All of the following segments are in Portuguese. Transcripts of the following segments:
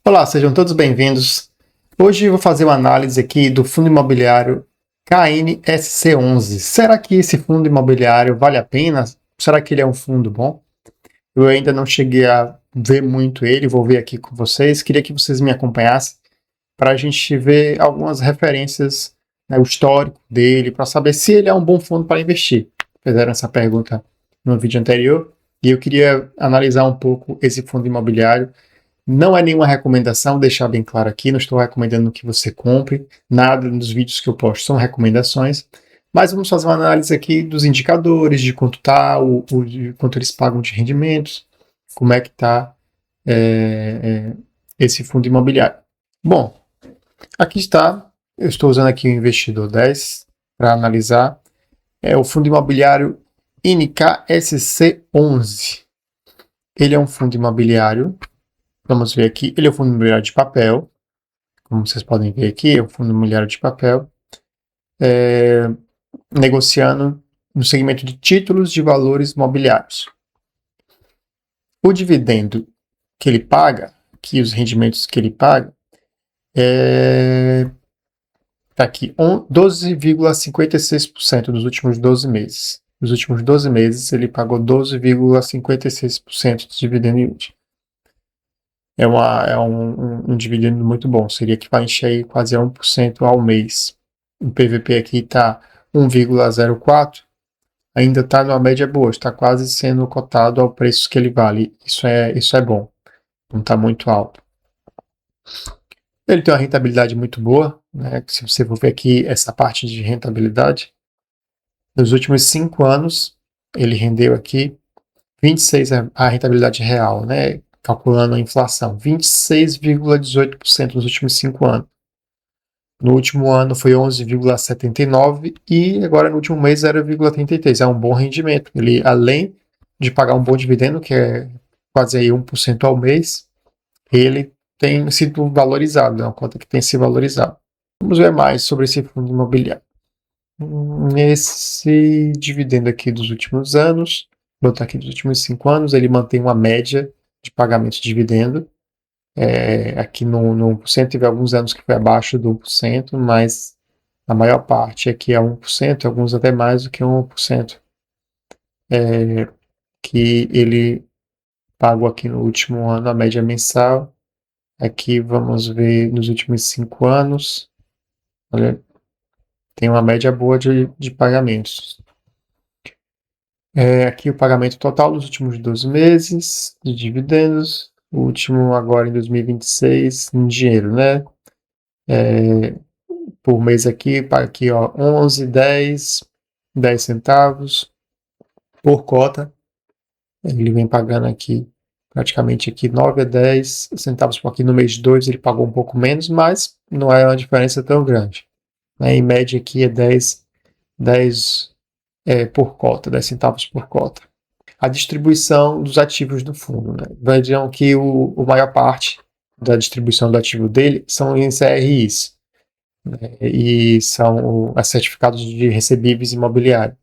Olá, sejam todos bem-vindos. Hoje eu vou fazer uma análise aqui do fundo imobiliário KNSC11. Será que esse fundo imobiliário vale a pena? Será que ele é um fundo bom? Eu ainda não cheguei a ver muito ele, vou ver aqui com vocês. Queria que vocês me acompanhassem para a gente ver algumas referências, né, o histórico dele, para saber se ele é um bom fundo para investir. Fizeram essa pergunta no vídeo anterior e eu queria analisar um pouco esse fundo imobiliário. Não é nenhuma recomendação, deixar bem claro aqui, não estou recomendando que você compre, nada nos vídeos que eu posto são recomendações, mas vamos fazer uma análise aqui dos indicadores, de quanto está, de quanto eles pagam de rendimentos, como é que está esse fundo imobiliário. Bom, aqui está, eu estou usando aqui o Investidor 10 para analisar, é o fundo imobiliário NKSC11. Ele é um fundo imobiliário. Vamos ver aqui, ele é um fundo imobiliário de papel, como vocês podem ver aqui, é um fundo imobiliário de papel, negociando no segmento de títulos de valores imobiliários. O dividendo que ele paga, aqui os rendimentos que ele paga, está aqui 12,56% nos últimos 12 meses. Nos últimos 12 meses ele pagou 12,56% de dividendo yield. É um dividendo muito bom, seria equivalente aí quase a 1% ao mês. O PVP aqui está 1,04, ainda está numa média boa, está quase sendo cotado ao preço que ele vale. Isso é bom, não está muito alto. Ele tem uma rentabilidade muito boa, né? Se você for ver aqui essa parte de rentabilidade, nos últimos 5 anos ele rendeu aqui 26 a rentabilidade real, né? Calculando a inflação, 26,18% nos últimos 5 anos. No último ano foi 11,79 e agora no último mês 0,33. É um bom rendimento. Ele, além de pagar um bom dividendo, que é quase aí 1% ao mês, ele tem sido valorizado, é uma conta que tem se valorizado. Vamos ver mais sobre esse fundo imobiliário. Esse dividendo aqui dos últimos anos, vou botar aqui dos últimos 5 anos, ele mantém uma média de pagamento de dividendo. Aqui no 1%, teve alguns anos que foi abaixo do 1%, mas a maior parte aqui é 1%, alguns até mais do que 1%. Que ele pagou aqui no último ano a média mensal. Aqui vamos ver nos últimos 5 anos. Olha, tem uma média boa de pagamentos. Aqui o pagamento total dos últimos 12 meses de dividendos. O último agora em 2026 em dinheiro, né? Por mês aqui ó, 11, 10 centavos por cota. Ele vem pagando aqui praticamente aqui 9 a 10 centavos por aqui. No mês 2 ele pagou um pouco menos, mas não é uma diferença tão grande. Em média aqui é 10 por cota, 10 centavos por cota. A distribuição dos ativos do fundo, né? Vejam que a maior parte da distribuição do ativo dele são em CRIs, né? E são certificados de recebíveis imobiliários.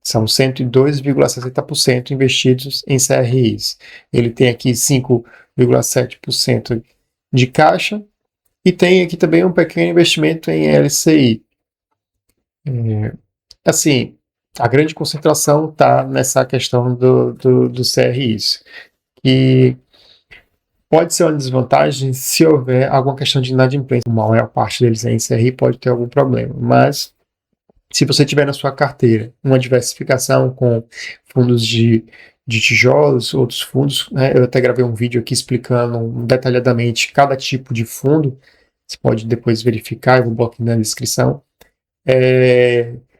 São 102,60% investidos em CRIs. Ele tem aqui 5,7% de caixa e tem aqui também um pequeno investimento em LCI. Assim, a grande concentração está nessa questão do CRIs, que pode ser uma desvantagem se houver alguma questão de inadimplência. A maior parte deles é em CRI, pode ter algum problema, mas se você tiver na sua carteira uma diversificação com fundos de tijolos, outros fundos, né? Eu até gravei um vídeo aqui explicando detalhadamente cada tipo de fundo, você pode depois verificar, eu vou botar aqui na descrição.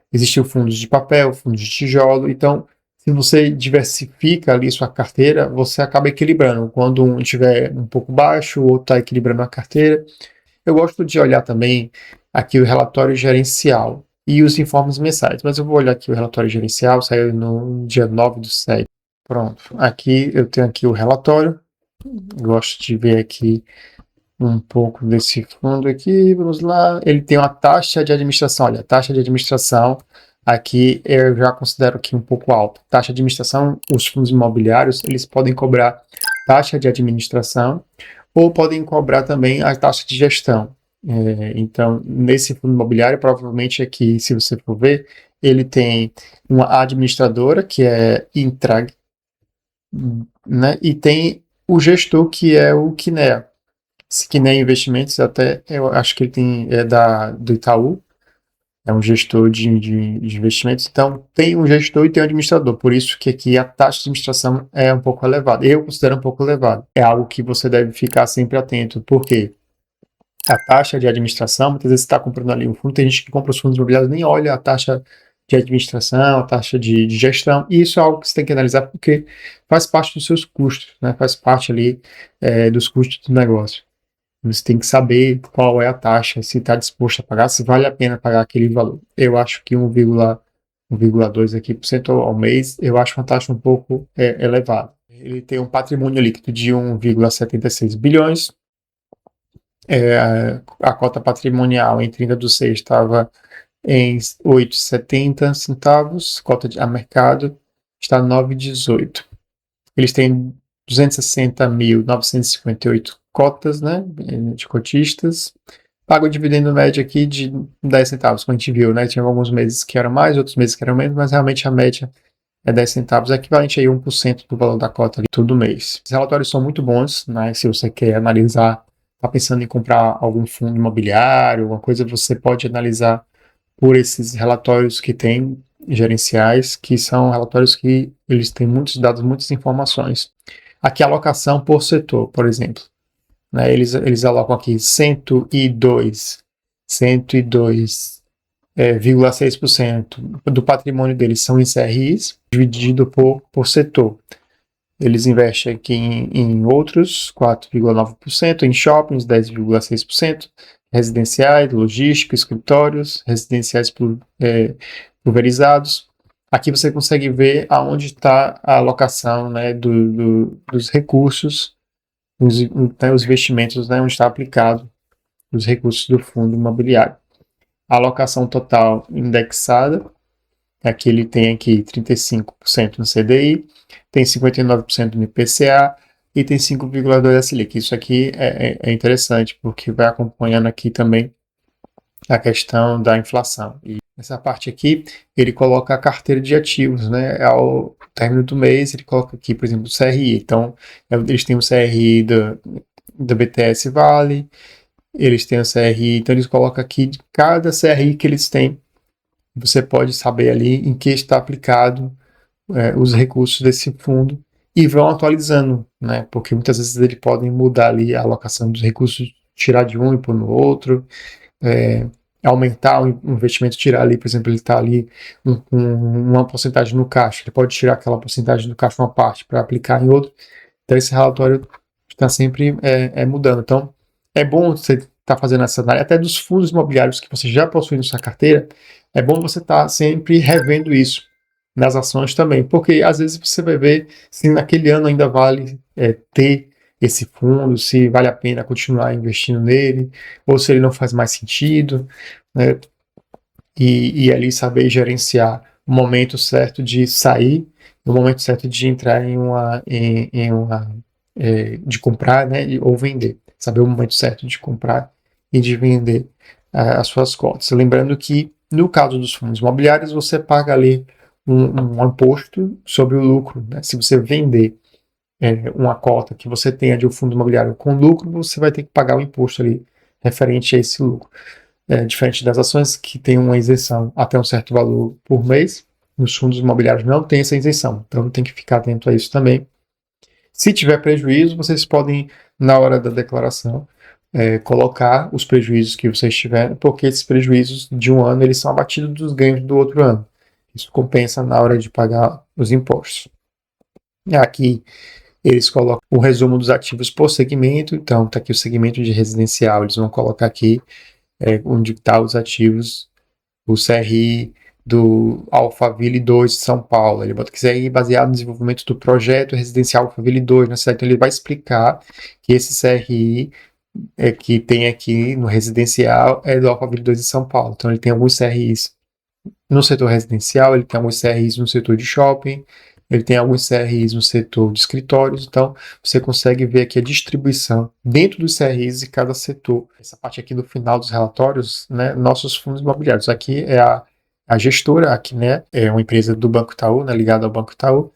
Existem fundos de papel, fundos de tijolo, então se você diversifica ali sua carteira, você acaba equilibrando. Quando um estiver um pouco baixo, o outro está equilibrando a carteira. Eu gosto de olhar também aqui o relatório gerencial e os informes mensais, mas eu vou olhar aqui o relatório gerencial, saiu no dia 9/7. Pronto, aqui eu tenho aqui o relatório, gosto de ver aqui um pouco desse fundo aqui, vamos lá, ele tem uma taxa de administração, olha, a taxa de administração aqui eu já considero aqui um pouco alta. Taxa de administração, os fundos imobiliários, eles podem cobrar taxa de administração ou podem cobrar também a taxa de gestão. Então, nesse fundo imobiliário, provavelmente aqui, se você for ver, ele tem uma administradora, que é Intrag, né? E tem o gestor, que é o Kinea. Esse Kinea Investimentos, até eu acho que ele do Itaú, é um gestor de investimentos. Então, tem um gestor e tem um administrador. Por isso que aqui a taxa de administração é um pouco elevada. Eu considero um pouco elevada. É algo que você deve ficar sempre atento. Por quê? A taxa de administração, muitas vezes você está comprando ali um fundo, tem gente que compra os fundos imobiliários nem olha a taxa de administração, a taxa de gestão, e isso é algo que você tem que analisar porque faz parte dos seus custos, né? Faz parte ali dos custos do negócio. Você tem que saber qual é a taxa, se está disposto a pagar, se vale a pena pagar aquele valor. Eu acho que 1,2 aqui por cento ao mês, eu acho uma taxa um pouco elevada. Ele tem um patrimônio líquido de 1,76 bilhões, a cota patrimonial em 30/6 estava em 8,70 centavos, cota a mercado está 9,18. Eles têm 260.958 cotas, né, de cotistas. Paga o dividendo médio aqui de 10 centavos, como a gente viu, né? Tinha alguns meses que eram mais, outros meses que eram menos, mas realmente a média é 10 centavos, equivalente a 1% do valor da cota ali, todo mês. Os relatórios são muito bons, né? Se você quer analisar, está pensando em comprar algum fundo imobiliário, alguma coisa, você pode analisar por esses relatórios que tem gerenciais, que são relatórios que eles têm muitos dados, muitas informações. Aqui a alocação por setor, por exemplo, né? Eles alocam aqui 102,6% do patrimônio deles são em CRIs, dividido por setor. Eles investem aqui em outros, 4,9%, em shoppings, 10,6%, residenciais, logística, escritórios, residenciais pulverizados. Aqui você consegue ver aonde está a alocação, né, dos recursos, os investimentos, né, onde está aplicado os recursos do fundo imobiliário. A alocação total indexada, aqui ele tem aqui 35% no CDI, tem 59% no IPCA e tem 5,2% da Selic. Isso aqui é interessante, porque vai acompanhando aqui também a questão da inflação. E nessa parte aqui, ele coloca a carteira de ativos, né? Ao término do mês, ele coloca aqui, por exemplo, o CRI. Então, eles têm o CRI do BTS Vale, eles têm o CRI, então eles colocam aqui de cada CRI que eles têm, você pode saber ali em que está aplicado os recursos desse fundo e vão atualizando, né? Porque muitas vezes eles podem mudar ali a alocação dos recursos, tirar de um e pôr no outro, aumentar o investimento, tirar ali, por exemplo, ele está ali uma porcentagem no caixa, ele pode tirar aquela porcentagem do caixa uma parte para aplicar em outro. Então esse relatório está sempre mudando. Então é bom você estar fazendo essa análise, até dos fundos imobiliários que você já possui na sua carteira, é bom você estar sempre revendo isso nas ações também, porque às vezes você vai ver se naquele ano ainda vale ter esse fundo, se vale a pena continuar investindo nele, ou se ele não faz mais sentido, né? E ali saber gerenciar o momento certo de sair, o momento certo de entrar de comprar, né, ou vender. Saber o momento certo de comprar e de vender as suas cotas. Lembrando que, no caso dos fundos imobiliários, você paga ali um imposto sobre o lucro, né? Se você vender uma cota que você tenha de um fundo imobiliário com lucro, você vai ter que pagar o imposto ali referente a esse lucro. Diferente das ações que tem uma isenção até um certo valor por mês, nos fundos imobiliários não tem essa isenção, então tem que ficar atento a isso também. Se tiver prejuízo, vocês podem, na hora da declaração, colocar os prejuízos que vocês tiverem, porque esses prejuízos de um ano eles são abatidos dos ganhos do outro ano. Isso compensa na hora de pagar os impostos. Aqui eles colocam o resumo dos ativos por segmento, então está aqui o segmento de residencial, eles vão colocar aqui onde estão os ativos, o CRI do Alphaville 2 de São Paulo, ele bota que CRI baseado no desenvolvimento do projeto residencial Alphaville 2, né? Então ele vai explicar que esse CRI que tem aqui no residencial é do Alphaville 2 de São Paulo, então ele tem alguns CRIs no setor residencial, ele tem alguns CRIs no setor de shopping, ele tem alguns CRIs no setor de escritórios, então você consegue ver aqui a distribuição dentro dos CRIs de cada setor. Essa parte aqui no final dos relatórios, né, nossos fundos imobiliários. Aqui é a gestora, aqui, né, é uma empresa do Banco Itaú, né, ligada ao Banco Itaú.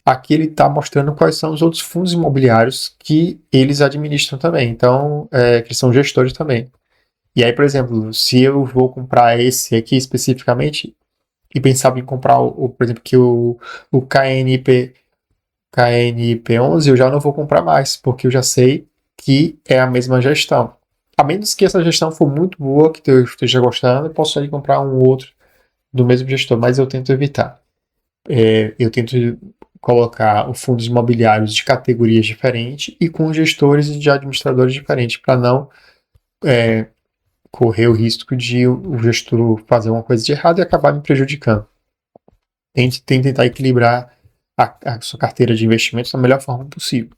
Aqui ele está mostrando quais são os outros fundos imobiliários que eles administram também, então, que são gestores também. E aí, por exemplo, se eu vou comprar esse aqui especificamente e pensava em comprar, por exemplo, que o KNP11, eu já não vou comprar mais, porque eu já sei que é a mesma gestão. A menos que essa gestão for muito boa, que eu esteja gostando, eu posso ir comprar um outro do mesmo gestor, mas eu tento evitar. Eu tento colocar os fundos imobiliários de categorias diferentes e com gestores e de administradores diferentes, para não correr o risco de o gestor fazer uma coisa de errado e acabar me prejudicando. Tente tentar equilibrar a sua carteira de investimentos da melhor forma possível.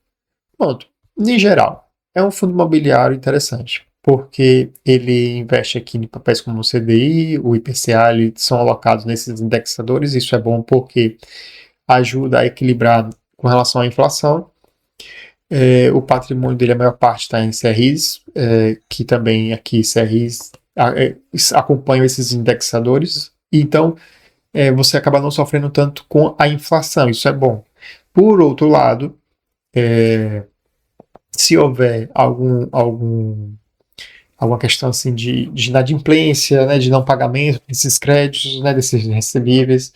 Pronto. Em geral, é um fundo imobiliário interessante, porque ele investe aqui em papéis como o CDI, o IPCA, eles são alocados nesses indexadores. Isso é bom porque ajuda a equilibrar com relação à inflação. O patrimônio dele, a maior parte está em CRIs, que também aqui CRIs acompanham esses indexadores. Então, você acaba não sofrendo tanto com a inflação, isso é bom. Por outro lado, se houver alguma questão assim de inadimplência, né, de não pagamento desses créditos, né, desses recebíveis,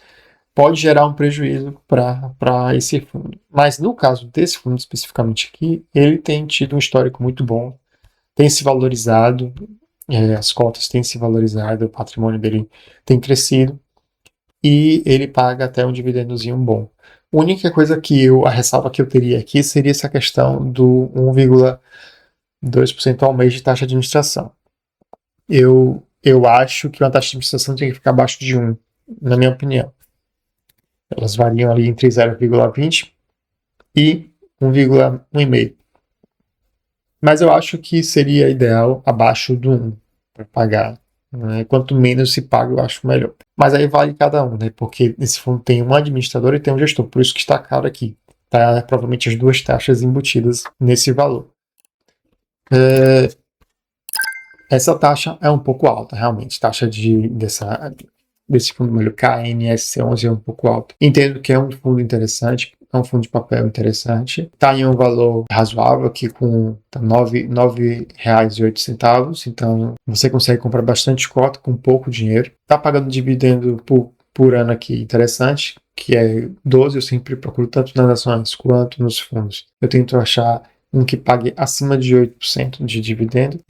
pode gerar um prejuízo para esse fundo. Mas no caso desse fundo especificamente aqui, ele tem tido um histórico muito bom, tem se valorizado, as cotas têm se valorizado, o patrimônio dele tem crescido e ele paga até um dividendozinho bom. A única coisa a ressalva que eu teria aqui seria essa questão do 1,2% ao mês de taxa de administração. Eu acho que uma taxa de administração tem que ficar abaixo de 1, na minha opinião. Elas variam ali entre 0,20 e 1,5. Mas eu acho que seria ideal abaixo do 1 para pagar. Né? Quanto menos se paga, eu acho melhor. Mas aí vale cada um, né? Porque esse fundo tem um administrador e tem um gestor, por isso que está caro aqui. Tá provavelmente as duas taxas embutidas nesse valor. Essa taxa é um pouco alta, realmente. Taxa desse fundo imobiliário KNSC11 é um pouco alto. Entendo que é um fundo interessante, é um fundo de papel interessante. Está em um valor razoável aqui com R$ 9,08. Então você consegue comprar bastante cota com pouco dinheiro. Está pagando dividendo por ano aqui interessante, que é 12. Eu sempre procuro tanto nas ações quanto nos fundos. Eu tento achar um que pague acima de 8% de dividendo.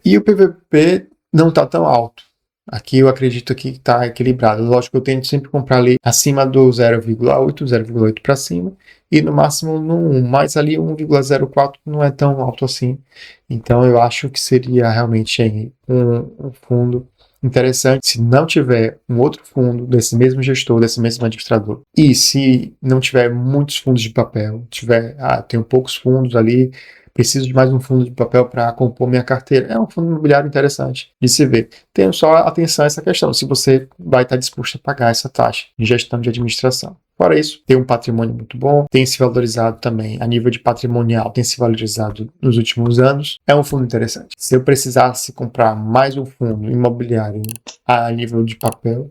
E o PVP não está tão alto. Aqui eu acredito que está equilibrado. Lógico que eu tento sempre comprar ali acima do 0,8 para cima e no máximo no 1, mas ali 1,04 não é tão alto assim. Então eu acho que seria realmente um fundo interessante. Se não tiver um outro fundo desse mesmo gestor, desse mesmo administrador, e se não tiver muitos fundos de papel, tenho poucos fundos ali, preciso de mais um fundo de papel para compor minha carteira, é um fundo imobiliário interessante de se ver. Tenho só atenção a essa questão, se você vai estar disposto a pagar essa taxa de gestão de administração. Fora isso, tem um patrimônio muito bom, tem se valorizado também a nível de patrimonial, tem se valorizado nos últimos anos. É um fundo interessante. Se eu precisasse comprar mais um fundo imobiliário a nível de papel,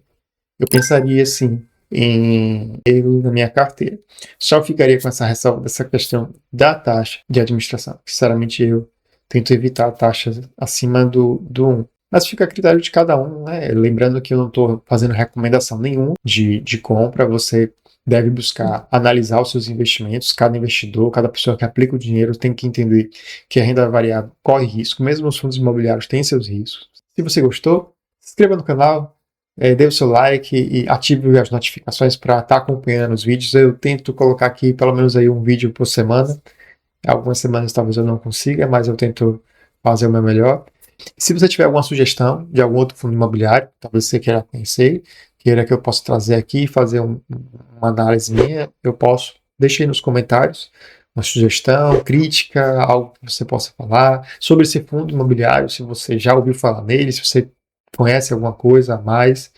eu pensaria sim em ele na minha carteira. Só ficaria com essa ressalva dessa questão da taxa de administração. Sinceramente, eu tento evitar taxas acima do 1. Mas fica a critério de cada um, né? Lembrando que eu não estou fazendo recomendação nenhuma de compra. Você deve buscar analisar os seus investimentos. Cada investidor, cada pessoa que aplica o dinheiro tem que entender que a renda variável corre risco. Mesmo os fundos imobiliários têm seus riscos. Se você gostou, se inscreva no canal, dê o seu like e ative as notificações para estar acompanhando os vídeos. Eu tento colocar aqui pelo menos aí um vídeo por semana. Algumas semanas talvez eu não consiga, mas eu tento fazer o meu melhor. Se você tiver alguma sugestão de algum outro fundo imobiliário, talvez você queira conhecer, queira que eu possa trazer aqui e fazer uma análise minha, eu posso. Deixe aí nos comentários uma sugestão, crítica, algo que você possa falar sobre esse fundo imobiliário, se você já ouviu falar nele, se você conhece alguma coisa a mais,